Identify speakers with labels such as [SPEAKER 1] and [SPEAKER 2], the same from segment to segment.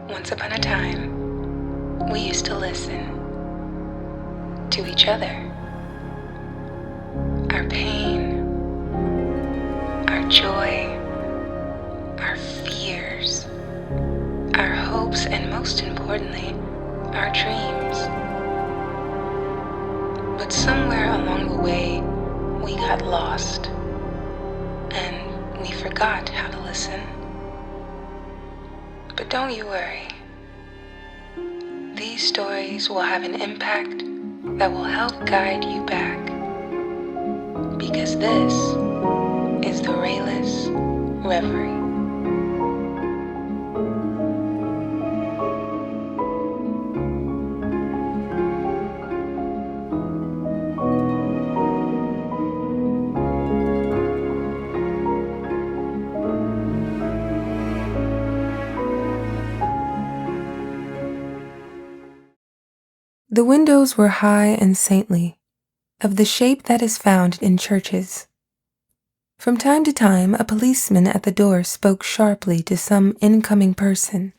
[SPEAKER 1] Once upon a time, we used to listen to each other. Our pain, our joy, our fears, our hopes, and most importantly, our dreams. But somewhere along the way, we got lost and we forgot how to listen. But don't you worry. These stories will have an impact that will help guide you back. Because this is the Rayless Reverie. The windows were high and saintly, of the shape that is found in churches. From time to time, a policeman at the door spoke sharply to some incoming person.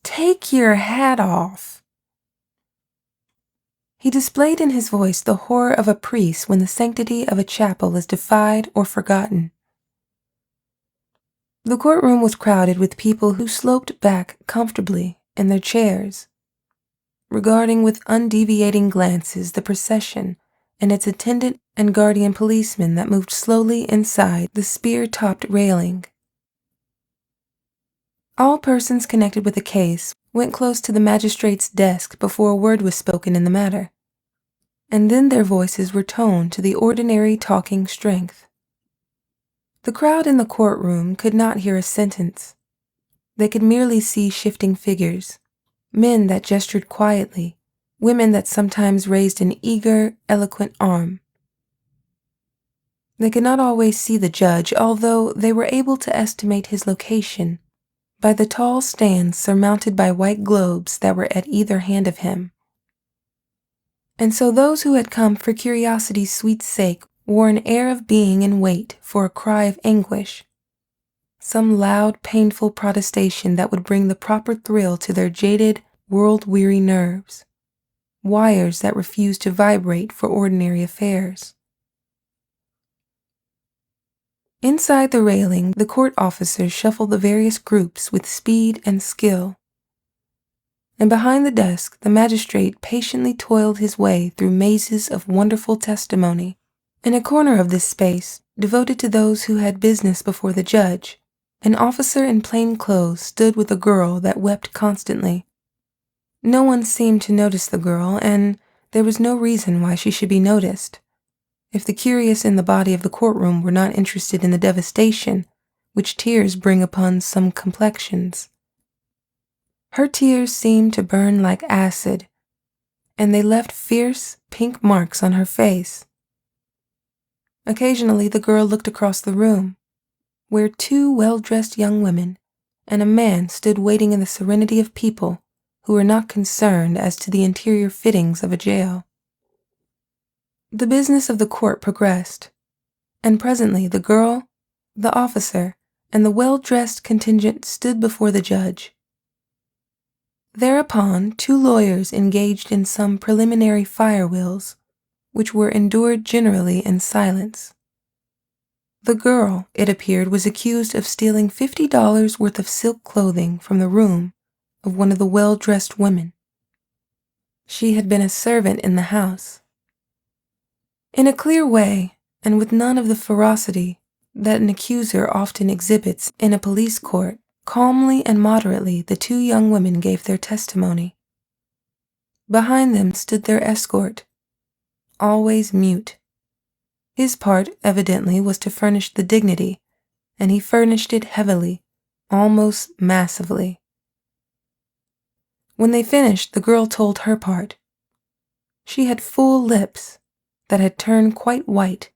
[SPEAKER 1] "Take your hat off." He displayed in his voice the horror of a priest when the sanctity of a chapel is defied or forgotten. The courtroom was crowded with people who sloped back comfortably in their chairs, regarding with undeviating glances the procession and its attendant and guardian policemen that moved slowly inside the spear-topped railing. All persons connected with the case went close to the magistrate's desk before a word was spoken in the matter, and then their voices were toned to the ordinary talking strength. The crowd in the courtroom could not hear a sentence. They could merely see shifting figures, men that gestured quietly, women that sometimes raised an eager, eloquent arm. They could not always see the judge, although they were able to estimate his location by the tall stands surmounted by white globes that were at either hand of him. And so those who had come for curiosity's sweet sake wore an air of being in wait for a cry of anguish, some loud, painful protestation that would bring the proper thrill to their jaded, world-weary nerves, wires that refused to vibrate for ordinary affairs. Inside the railing, the court officers shuffled the various groups with speed and skill. And behind the desk, the magistrate patiently toiled his way through mazes of wonderful testimony. In a corner of this space, devoted to those who had business before the judge, an officer in plain clothes stood with a girl that wept constantly. No one seemed to notice the girl, and there was no reason why she should be noticed, if the curious in the body of the courtroom were not interested in the devastation which tears bring upon some complexions. Her tears seemed to burn like acid, and they left fierce, pink marks on her face. Occasionally the girl looked across the room, where two well-dressed young women and a man stood waiting in the serenity of people who were not concerned as to the interior fittings of a jail. The business of the court progressed, and presently the girl, the officer, and the well-dressed contingent stood before the judge. Thereupon, two lawyers engaged in some preliminary firewheels, which were endured generally in silence. The girl, it appeared, was accused of stealing $50 worth of silk clothing from the room of one of the well-dressed women. She had been a servant in the house. In a clear way, and with none of the ferocity that an accuser often exhibits in a police court, calmly and moderately the two young women gave their testimony. Behind them stood their escort, always mute. His part, evidently, was to furnish the dignity, and he furnished it heavily, almost massively. When they finished, the girl told her part. She had full lips that had turned quite white.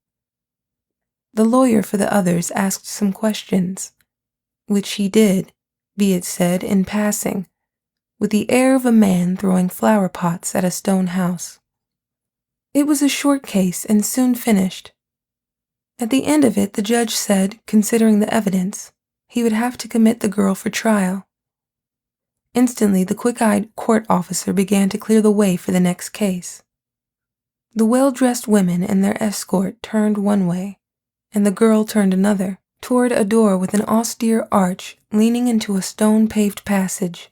[SPEAKER 1] The lawyer for the others asked some questions, which he did, be it said, in passing, with the air of a man throwing flower pots at a stone house. It was a short case and soon finished. At the end of it, the judge said, considering the evidence, he would have to commit the girl for trial. Instantly, the quick-eyed court officer began to clear the way for the next case. The well-dressed women and their escort turned one way, and the girl turned another, toward a door with an austere arch leaning into a stone-paved passage.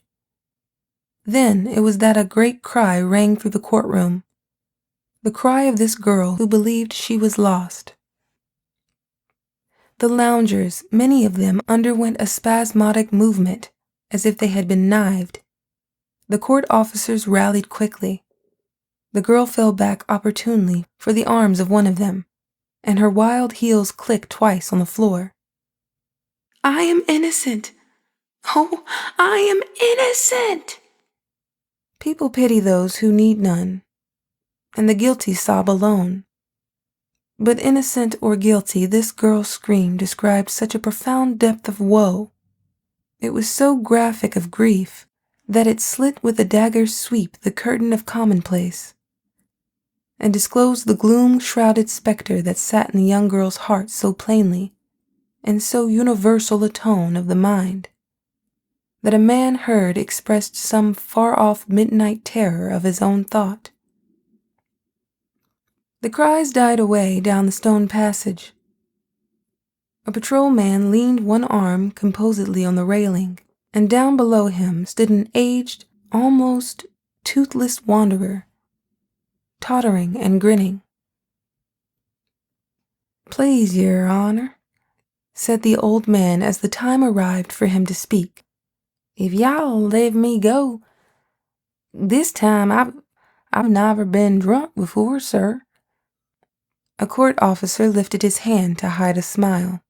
[SPEAKER 1] Then it was that a great cry rang through the courtroom, the cry of this girl who believed she was lost. The loungers, many of them, underwent a spasmodic movement, as if they had been knifed. The court officers rallied quickly. The girl fell back opportunely for the arms of one of them, and her wild heels clicked twice on the floor. "I am innocent! Oh, I am innocent!" People pity those who need none, and the guilty sob alone. But innocent or guilty, this girl's scream described such a profound depth of woe. It was so graphic of grief that it slit with a dagger's sweep the curtain of commonplace, and disclosed the gloom-shrouded specter that sat in the young girl's heart so plainly, in so universal a tone of the mind, that a man heard expressed some far-off midnight terror of his own thought. The cries died away down the stone passage. A patrolman leaned one arm composedly on the railing, and down below him stood an aged, almost toothless wanderer, tottering and grinning. "Please, Your Honor," said the old man as the time arrived for him to speak, "if y'all let me go, this time I've never been drunk before, sir." A court officer lifted his hand to hide a smile.